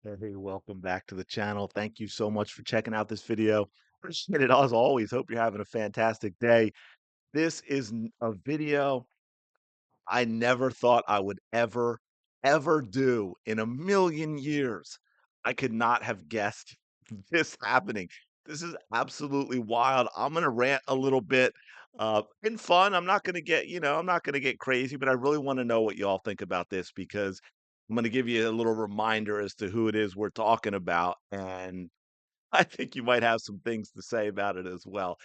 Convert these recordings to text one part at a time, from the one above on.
Hey, welcome back to the channel. Thank you so much for checking out this video. Appreciate it as always. Hope you're having a fantastic day. This is a video I never thought I would ever do in a million years. I could not have guessed this happening. This is absolutely wild. I'm gonna rant a little bit, in fun. I'm not gonna get, I'm not gonna get crazy, but I really want to know what y'all think about this because I'm gonna give you a little reminder as to who it is we're talking about, and I think you might have some things to say about it as well.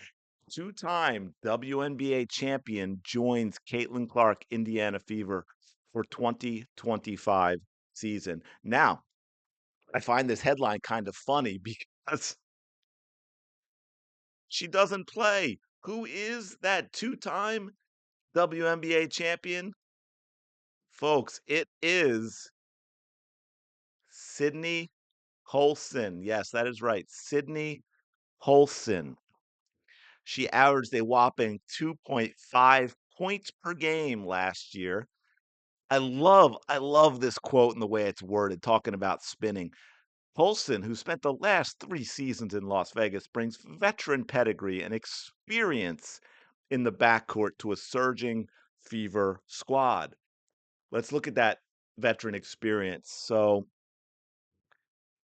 Two-time WNBA champion joins Caitlin Clark Indiana Fever for 2025 season. Now, I find this headline kind of funny because she doesn't play. Who is that two-time WNBA champion? Folks, it is Sydney Colson. Yes, that is right. Sydney Colson. She averaged a whopping 2.5 points per game last year. I love this quote and the way it's worded, talking about spinning. Colson, who spent the last 3 seasons in Las Vegas, brings veteran pedigree and experience in the backcourt to a surging Fever squad. Let's look at that veteran experience. So,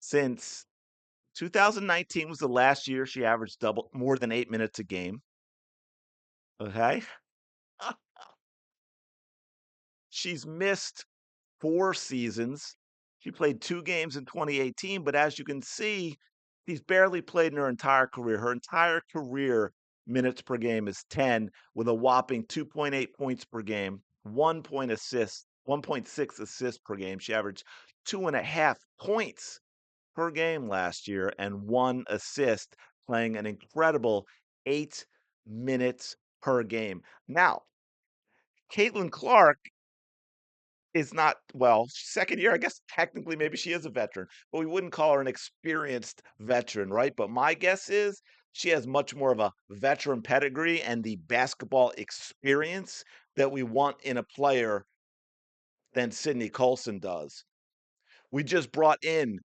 since 2019 was the last year she averaged double more than 8 minutes a game. Okay. She's missed 4 seasons. She played 2 games in 2018, but as you can see, she's barely played in her entire career. Her entire career minutes per game is 10 with a whopping 2.8 points per game, 1.6 assists per game. She averaged 2.5 points per game last year and 1 assist, playing an incredible 8 minutes per game. Now, Caitlin Clark is not well, 2nd year, I guess technically maybe she is a veteran, but we wouldn't call her an experienced veteran, right? But my guess is she has much more of a veteran pedigree and the basketball experience that we want in a player than Sydney Colson does. We just brought in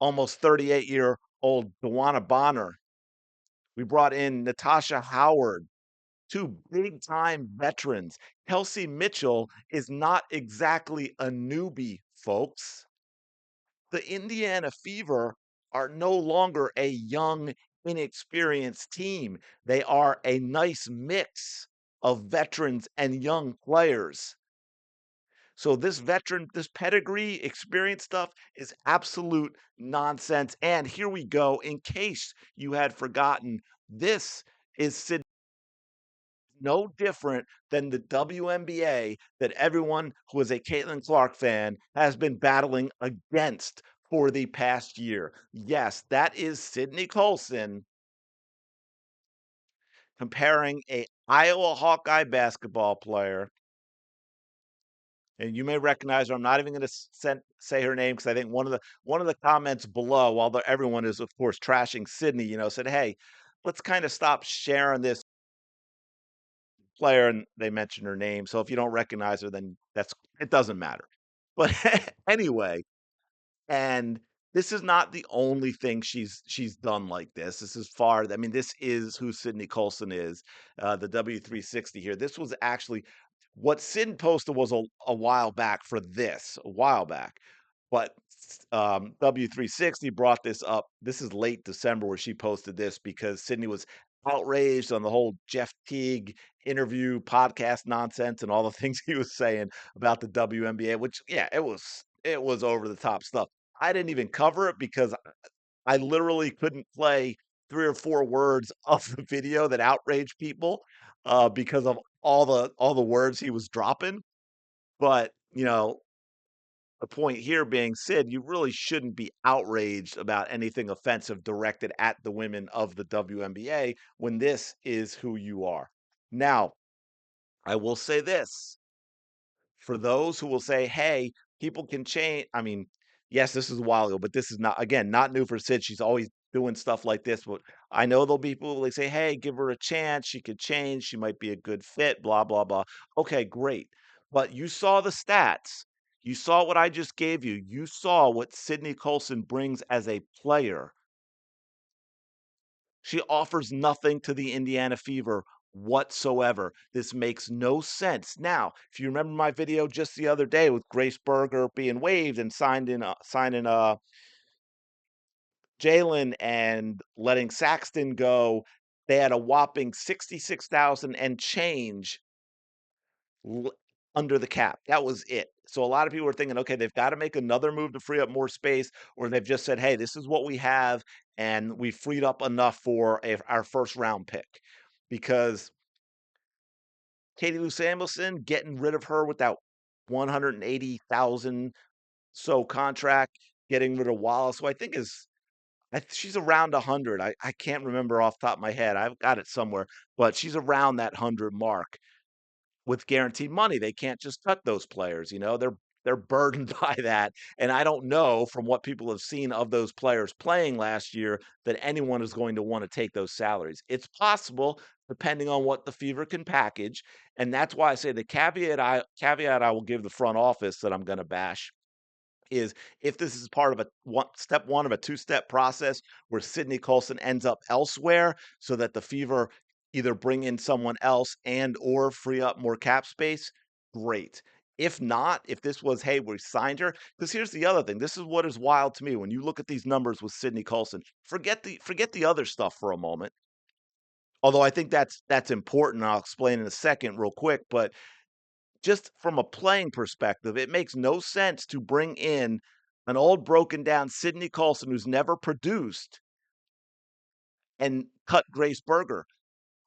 almost 38-year-old Dewana Bonner. We brought in Natasha Howard, 2 big-time veterans. Kelsey Mitchell is not exactly a newbie, folks. The Indiana Fever are no longer a young, inexperienced team. They are a nice mix of veterans and young players. So this pedigree experience stuff is absolute nonsense. And here we go. In case you had forgotten, this is no different than the WNBA that everyone who is a Caitlin Clark fan has been battling against for the past year. Yes, that is Sydney Colson comparing a Iowa Hawkeye basketball player, and you may recognize her. I'm not even going to say her name because I think one of the comments below, while everyone is of course trashing Sydney, said, "Hey, let's kind of stop sharing this player," and they mentioned her name. So if you don't recognize her, then it doesn't matter. But anyway, and this is not the only thing she's done like this. This is far. I mean, this is who Sydney Colson is. The W360 here. This was actually what Sid posted was a while back for this, a while back. But W360 brought this up. This is late December where she posted this because Sydney was outraged on the whole Jeff Teague interview podcast nonsense and all the things he was saying about the WNBA, which yeah, it was over the top stuff. I didn't even cover it because I literally couldn't play 3 or 4 words of the video that outraged people, because of all the words he was dropping. But, the point here being, Sid, you really shouldn't be outraged about anything offensive directed at the women of the WNBA when this is who you are. Now, I will say this, for those who will say, "Hey, people can change." I mean, yes, this is a while ago, but this is not again, not new for Sid. She's always doing stuff like this, but I know there'll be people like say, "Hey, give her a chance. She could change. She might be a good fit, blah, blah, blah." Okay, great. But you saw the stats. You saw what I just gave you. You saw what Sydney Colson brings as a player. She offers nothing to the Indiana Fever whatsoever. This makes no sense. Now, if you remember my video just the other day with Grace Berger being waived and signing Jalen and letting Saxton go, they had a whopping 66,000 and change l- under the cap. That was it. So a lot of people were thinking, okay, they've got to make another move to free up more space, or they've just said, hey, this is what we have, and we freed up enough for our first round pick. Because Katie Lou Samuelson, getting rid of her with that 180,000 so contract, getting rid of Wallace, who I think she's around 100. I can't remember off the top of my head. I've got it somewhere, but she's around that 100 mark with guaranteed money. They can't just cut those players, they're burdened by that. And I don't know from what people have seen of those players playing last year that anyone is going to want to take those salaries. It's possible depending on what the Fever can package. And that's why I say the caveat I will give the front office that I'm going to bash is if this is part of a step one of a two-step process where Sydney Colson ends up elsewhere so that the Fever either bring in someone else and or free up more cap space, great. If not, if this was, hey, we signed her, because here's the other thing. This is what is wild to me when you look at these numbers with Sydney Colson. Forget the other stuff for a moment. Although I think that's important. I'll explain in a second, real quick. But just from a playing perspective, it makes no sense to bring in an old broken down Sydney Colson who's never produced and cut Grace Berger.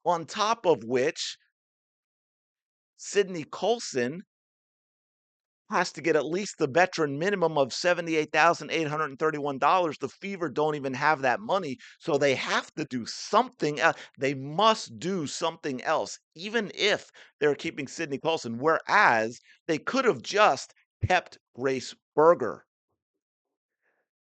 On top of which, Sydney Colson has to get at least the veteran minimum of $78,831. The Fever don't even have that money, so they have to do something else. They must do something else, even if they're keeping Sydney Colson, whereas they could have just kept Grace Berger.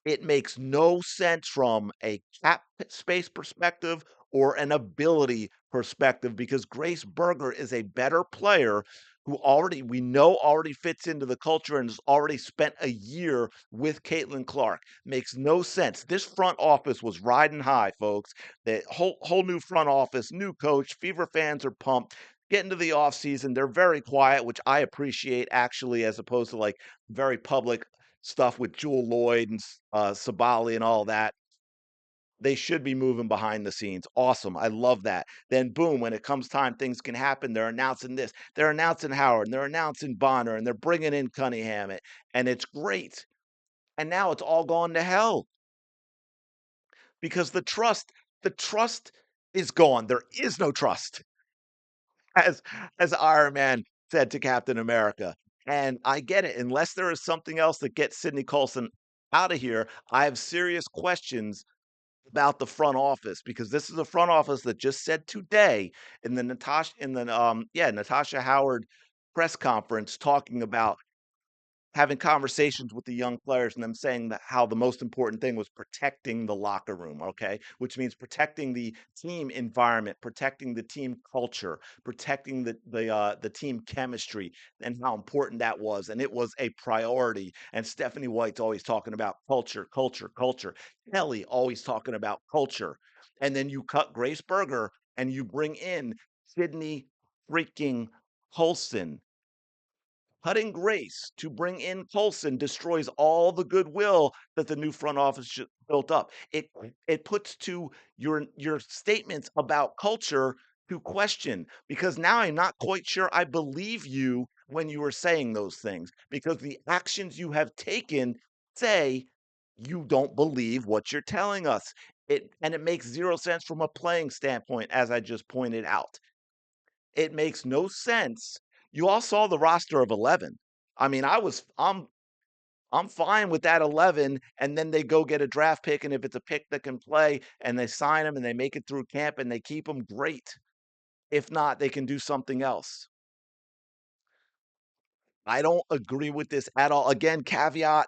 It makes no sense from a cap space perspective or an ability perspective because Grace Berger is a better player who we know already fits into the culture and has already spent a year with Caitlin Clark. Makes no sense. This front office was riding high, folks. The whole new front office, new coach, Fever fans are pumped. Get into the offseason. They're very quiet, which I appreciate actually, as opposed to like very public stuff with Jewel Lloyd and Sabali and all that. They should be moving behind the scenes. Awesome. I love that. Then boom, when it comes time, things can happen. They're announcing this. They're announcing Howard and they're announcing Bonner and they're bringing in Cunningham and it's great. And now it's all gone to hell because the trust is gone. There is no trust, as Iron Man said to Captain America. And I get it. Unless there is something else that gets Sydney Colson out of here, I have serious questions about the front office because this is a front office that just said today Natasha Howard press conference talking about having conversations with the young players and them saying that how the most important thing was protecting the locker room, okay? Which means protecting the team environment, protecting the team culture, protecting the team chemistry and how important that was. And it was a priority. And Stephanie White's always talking about culture, culture, culture. Kelly always talking about culture. And then you cut Grace Berger and you bring in Sydney freaking Colson. Cutting Grace to bring in Colson destroys all the goodwill that the new front office built up. It puts to your statements about culture to question because now I'm not quite sure I believe you when you were saying those things because the actions you have taken say you don't believe what you're telling us. It makes zero sense from a playing standpoint, as I just pointed out. It makes no sense. You all saw the roster of 11. I mean, I'm fine with that 11 and then they go get a draft pick and if it's a pick that can play and they sign them and they make it through camp and they keep them, great. If not, they can do something else. I don't agree with this at all. Again, caveat,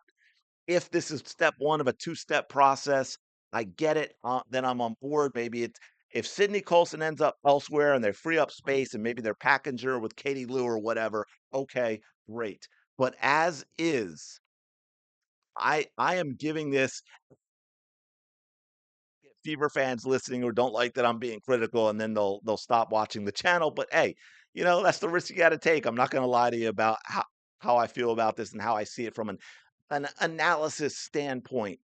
if this is step 1 of a two-step process, I get it, then I'm on board. Maybe it's if Sydney Colson ends up elsewhere and they free up space and maybe they're packaging her with Katie Lou or whatever, okay, great. But as is, I am giving this Fever fans listening who don't like that I'm being critical, and then they'll stop watching the channel. But hey, that's the risk you got to take. I'm not going to lie to you about how I feel about this and how I see it from an analysis standpoint.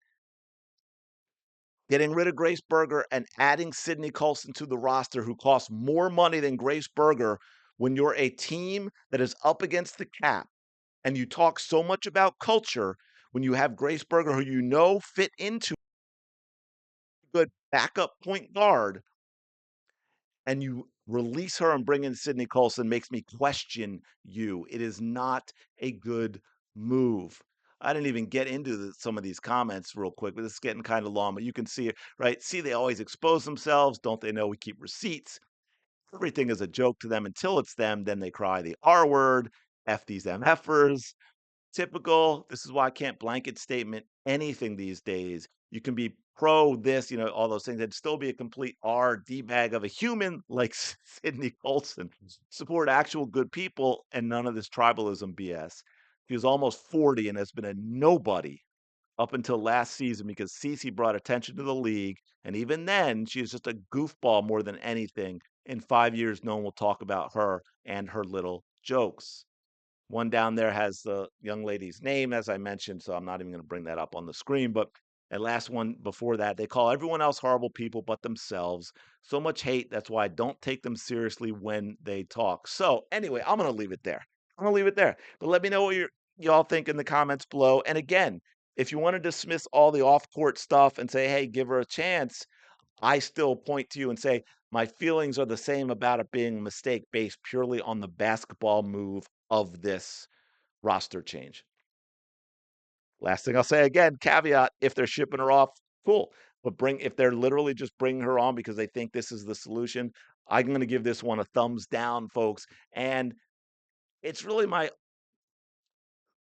Getting rid of Grace Berger and adding Sydney Colson to the roster, who costs more money than Grace Berger, when you're a team that is up against the cap, and you talk so much about culture, when you have Grace Berger, who fit into a good backup point guard, and you release her and bring in Sydney Colson, makes me question you. It is not a good move. I didn't even get into some of these comments real quick, but it's getting kind of long. But you can see it, right? See, they always expose themselves. Don't they know we keep receipts? Everything is a joke to them until it's them. Then they cry the R word, F these MFers. Typical. This is why I can't blanket statement anything these days. You can be pro this, all those things, and still be a complete D bag of a human like Sidney Colson. Support actual good people and none of this tribalism BS. He was almost 40 and has been a nobody up until last season because Cece brought attention to the league. And even then, she is just a goofball more than anything. In 5 years, no one will talk about her and her little jokes. One down there has the young lady's name, as I mentioned, so I'm not even going to bring that up on the screen. But the last one before that, they call everyone else horrible people but themselves. So much hate. That's why I don't take them seriously when they talk. So anyway, I'm going to leave it there. I'm going to leave it there. But let me know what y'all think in the comments below. And again, if you want to dismiss all the off-court stuff and say, hey, give her a chance, I still point to you and say, my feelings are the same about it being a mistake based purely on the basketball move of this roster change. Last thing I'll say again, caveat, if they're shipping her off, cool. But if they're literally just bringing her on because they think this is the solution, I'm going to give this one a thumbs down, folks. And it's really my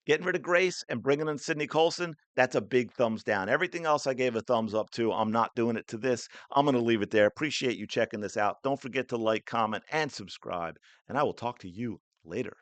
getting rid of Grace and bringing in Sydney Colson. That's a big thumbs down. Everything else I gave a thumbs up to. I'm not doing it to this. I'm going to leave it there. Appreciate you checking this out. Don't forget to like, comment, and subscribe. And I will talk to you later.